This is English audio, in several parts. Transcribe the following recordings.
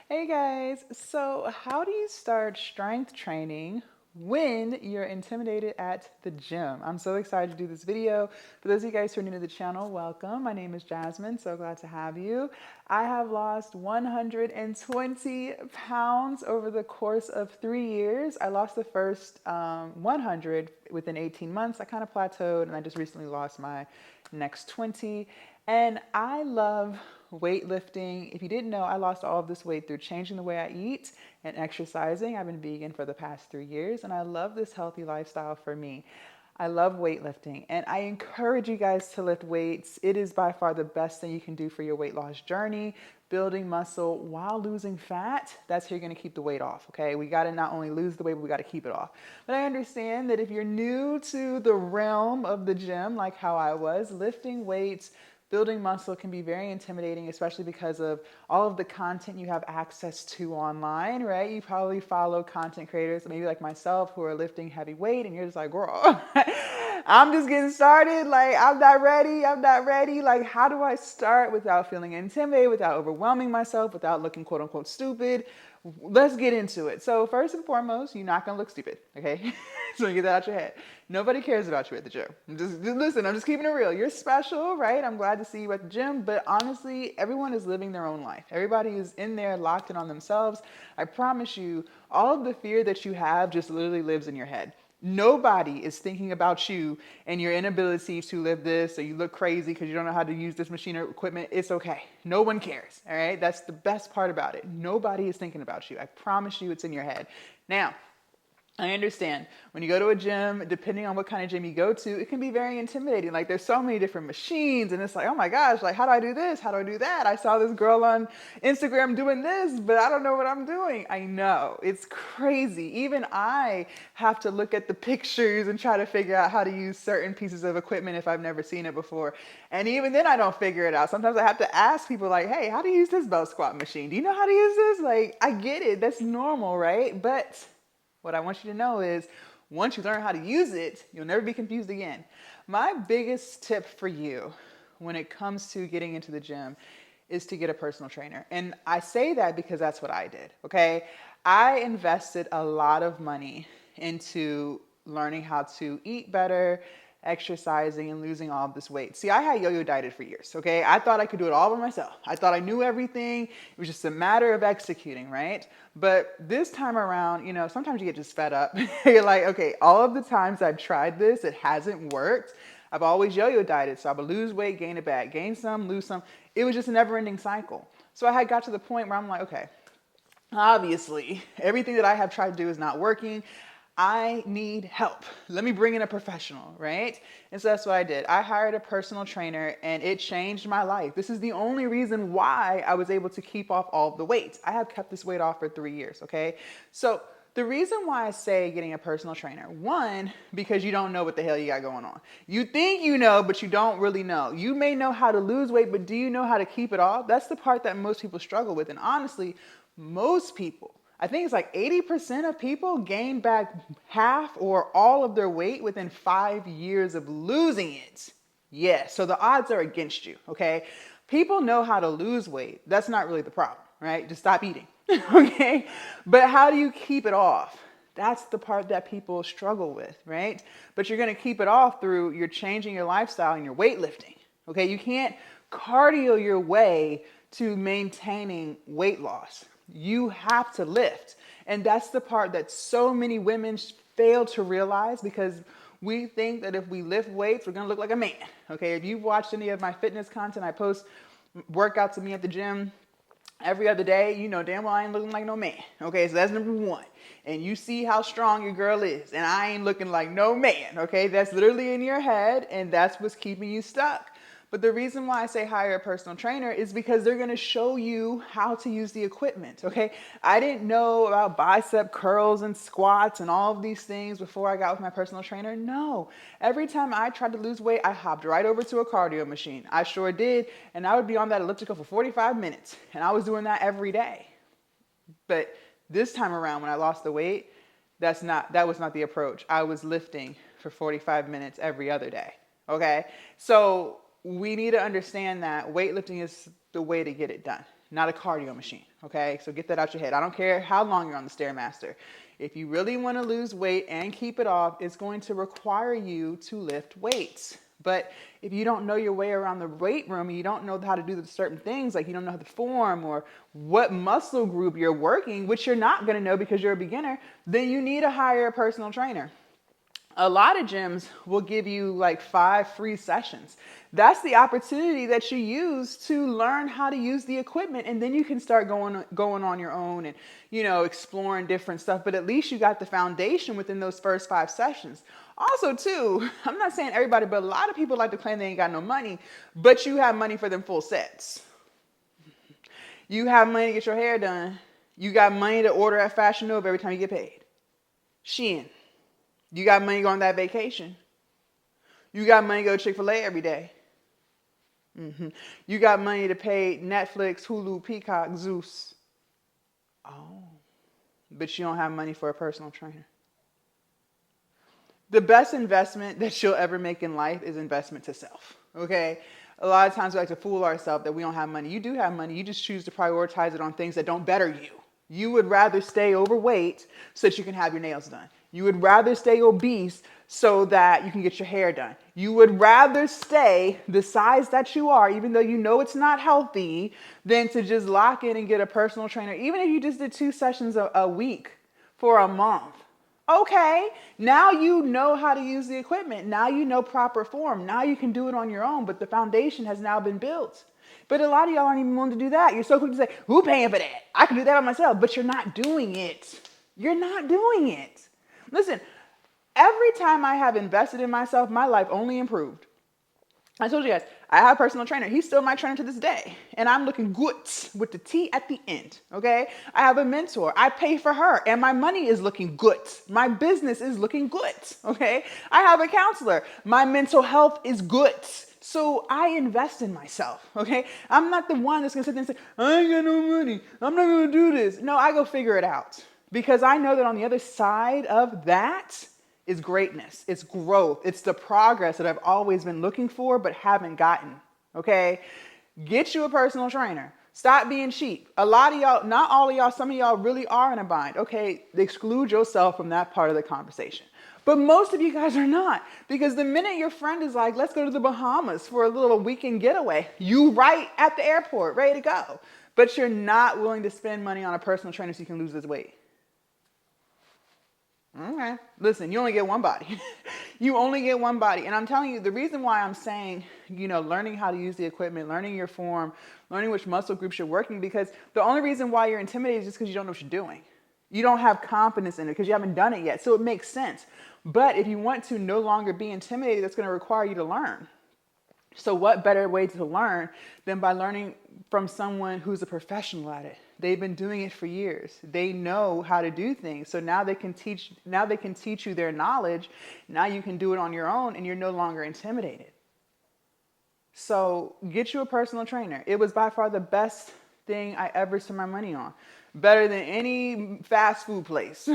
Hey guys, so how do you start strength training when you're intimidated at the gym? I'm so excited to do this video. For those of you guys who are new to the channel, welcome. My name is Jasmine, so glad to have you. I have lost 120 pounds over the course of 3 years. I lost the first 100 within 18 months. I kind of plateaued and I just recently lost my next 20. And I love weightlifting. If you didn't know, I lost all of this weight through changing the way I eat and exercising. I've been vegan for the past 3 years and I love this healthy lifestyle for me. I love weightlifting and I encourage you guys to lift weights. It is by far the best thing you can do for your weight loss journey. Building muscle while losing fat, that's how you're gonna keep the weight off, okay? We gotta not only lose the weight, but we gotta keep it off. But I understand that if you're new to the realm of the gym, like how I was, lifting weights, building muscle can be very intimidating, especially because of all of the content you have access to online, right? You probably follow content creators, maybe like myself, who are lifting heavy weight, and you're just like, girl, I'm just getting started. Like, I'm not ready. I'm not ready. Like, how do I start without feeling intimidated, without overwhelming myself, without looking quote unquote stupid? Let's get into it. So first and foremost, you're not gonna look stupid, okay? So you get that out your head. Nobody cares about you at the gym. Just listen, I'm just keeping it real. You're special, right? I'm glad to see you at the gym, but honestly, everyone is living their own life. Everybody is in there locked in on themselves. I promise you, all of the fear that you have just literally lives in your head. Nobody is thinking about you and your inability to live this, or you look crazy because you don't know how to use this machine or equipment. It's okay. No one cares, all right? That's the best part about it. Nobody is thinking about you. I promise you it's in your head. Now, I understand when you go to a gym, depending on what kind of gym you go to, it can be very intimidating. Like there's so many different machines and it's like, oh my gosh, like how do I do this? How do I do that? I saw this girl on Instagram doing this, but I don't know what I'm doing. I know, it's crazy. Even I have to look at the pictures and try to figure out how to use certain pieces of equipment if I've never seen it before. And even then I don't figure it out. Sometimes I have to ask people like, hey, how do you use this belt squat machine? Do you know how to use this? Like, I get it, that's normal, right? But what I want you to know is once you learn how to use it, you'll never be confused again. My biggest tip for you when it comes to getting into the gym is to get a personal trainer. And I say that because that's what I did, okay? I invested a lot of money into learning how to eat better, exercising, and losing all of this weight. See, I had yo-yo dieted for years, okay? I thought I could do it all by myself. I thought I knew everything. It was just a matter of executing, right? But this time around, you know, sometimes you get just fed up. You're like, okay, all of the times I've tried this, it hasn't worked. I've always yo-yo dieted, so I would lose weight, gain it back, gain some, lose some. It was just a never-ending cycle. So I had got to the point where I'm like, okay, obviously, everything that I have tried to do is not working. I need help. Let me bring in a professional, right? And so that's what I did. I hired a personal trainer and it changed my life. This is the only reason why I was able to keep off all of the weight. I have kept this weight off for 3 years, okay? So the reason why I say getting a personal trainer, one, because you don't know what the hell you got going on. You think you know, but you don't really know. You may know how to lose weight, but do you know how to keep it off? That's the part that most people struggle with. And honestly, most people, I think it's like 80% of people gain back half or all of their weight within 5 years of losing it. Yes, so the odds are against you, okay? People know how to lose weight. That's not really the problem, right? Just stop eating, okay? But how do you keep it off? That's the part that people struggle with, right? But you're gonna keep it off through you're changing your lifestyle and your weightlifting, okay? You can't cardio your way to maintaining weight loss. You have to lift. And that's the part that so many women fail to realize because we think that if we lift weights, we're gonna look like a man. Okay, if you've watched any of my fitness content, I post workouts of me at the gym every other day, you know damn well I ain't looking like no man. Okay, so that's number one. And you see how strong your girl is, and I ain't looking like no man. Okay, that's literally in your head, and that's what's keeping you stuck. But the reason why I say hire a personal trainer is because they're gonna show you how to use the equipment, okay? I didn't know about bicep curls and squats and all of these things before I got with my personal trainer. No. Every time I tried to lose weight, I hopped right over to a cardio machine. I sure did, and I would be on that elliptical for 45 minutes, and I was doing that every day. But this time around when I lost the weight, that was not the approach. I was lifting for 45 minutes every other day, okay? So we need to understand that weightlifting is the way to get it done. not a cardio machine, okay? So get that out your head. I don't care how long you're on the Stairmaster. If you really want to lose weight and keep it off, it's going to require you to lift weights. But if you don't know your way around the weight room, and you don't know how to do certain things, like you don't know how to form or what muscle group you're working, which you're not going to know because you're a beginner, then you need to hire a personal trainer. A lot of gyms will give you like 5 free sessions. That's the opportunity that you use to learn how to use the equipment, and then you can start going on your own and, you know, exploring different stuff. But at least you got the foundation within those first 5 sessions. Also, too, I'm not saying everybody, but a lot of people like to claim they ain't got no money, but you have money for them full sets. You have money to get your hair done. You got money to order at Fashion Nova every time you get paid. Shein. You got money going on that vacation. You got money to go to Chick-fil-A every day. You got money to pay Netflix, Hulu, Peacock, Zeus. Oh, but you don't have money for a personal trainer. The best investment that you'll ever make in life is investment to self, okay? A lot of times we like to fool ourselves that we don't have money. You do have money. You just choose to prioritize it on things that don't better you. You would rather stay overweight so that you can have your nails done. You would rather stay obese so that you can get your hair done. You would rather stay the size that you are, even though you know it's not healthy, than to just lock in and get a personal trainer. Even if you just did 2 sessions a week for a month. Okay, now you know how to use the equipment. Now you know proper form. Now you can do it on your own, but the foundation has now been built. But a lot of y'all aren't even willing to do that. You're so quick to say, who paying for that? I can do that by myself, but you're not doing it. You're not doing it. Listen, every time I have invested in myself, my life only improved. I told you guys, I have a personal trainer. He's still my trainer to this day. And I'm looking good with the T at the end, okay? I have a mentor. I pay for her, and my money is looking good. My business is looking good, okay? I have a counselor. My mental health is good. So I invest in myself, okay? I'm not the one that's gonna sit there and say, I ain't got no money. I'm not gonna do this. No, I go figure it out. Because I know that on the other side of that is greatness. It's growth. It's the progress that I've always been looking for but haven't gotten, okay? Get you a personal trainer. Stop being cheap. A lot of y'all, not all of y'all, some of y'all really are in a bind. Okay, exclude yourself from that part of the conversation. But most of you guys are not, because the minute your friend is like, let's go to the Bahamas for a little weekend getaway, you right at the airport, ready to go. But you're not willing to spend money on a personal trainer so you can lose this weight. Okay, listen, you only get one body. You only get one body. And I'm telling you, the reason why I'm saying, you know, learning how to use the equipment, learning your form, learning which muscle groups you're working, because the only reason why you're intimidated is just because you don't know what you're doing. You don't have confidence in it because you haven't done it yet. So it makes sense. But if you want to no longer be intimidated, that's going to require you to learn. So what better way to learn than by learning from someone who's a professional at it? They've been doing it for years. They know how to do things. So now they can teach you their knowledge. Now you can do it on your own and you're no longer intimidated. So get you a personal trainer. It was by far the best thing I ever spent my money on. Better than any fast food place.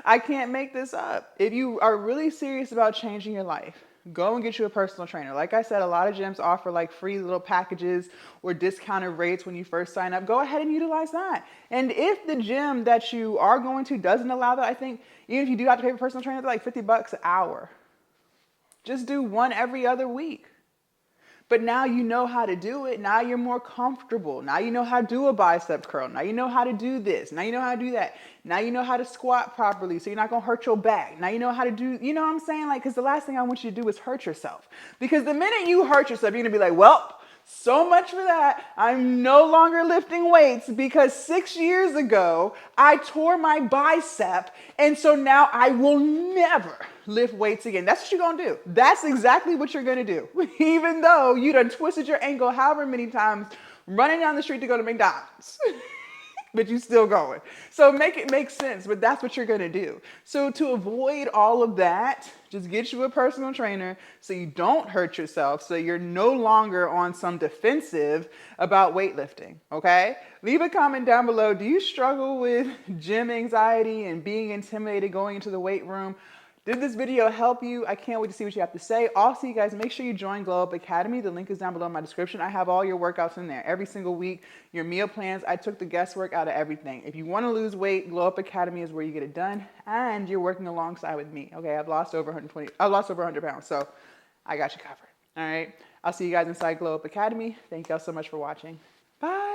I can't make this up. If you are really serious about changing your life, go and get you a personal trainer. Like I said, a lot of gyms offer like free little packages or discounted rates when you first sign up. Go ahead and utilize that. And if the gym that you are going to doesn't allow that, I think even if you do have to pay for a personal trainer, they're like $50 an hour. Just do one every other week. But now you know how to do it. Now you're more comfortable. Now you know how to do a bicep curl. Now you know how to do this. Now you know how to do that. Now you know how to squat properly so you're not going to hurt your back. Now you know how to do, you know what I'm saying? Like, because the last thing I want you to do is hurt yourself. Because the minute you hurt yourself, you're going to be like, well, so much for that. I'm no longer lifting weights because 6 years ago, I tore my bicep. And so now I will never lift weights again. That's what you're going to do. That's exactly what you're going to do. Even though you done twisted your ankle however many times running down the street to go to McDonald's. But you still going. So make it make sense, but that's what you're going to do. So to avoid all of that, just get you a personal trainer so you don't hurt yourself, so you're no longer on some defensive about weightlifting, okay? Leave a comment down below. Do you struggle with gym anxiety and being intimidated going into the weight room? Did this video help you? I can't wait to see what you have to say. Also, you guys, make sure you join Glow Up Academy. The link is down below in my description. I have all your workouts in there every single week, your meal plans. I took the guesswork out of everything. If you want to lose weight, Glow Up Academy is where you get it done, and you're working alongside with me. Okay, I've lost over 100 pounds, so I got you covered. All right, I'll see you guys inside Glow Up Academy. Thank y'all so much for watching. Bye.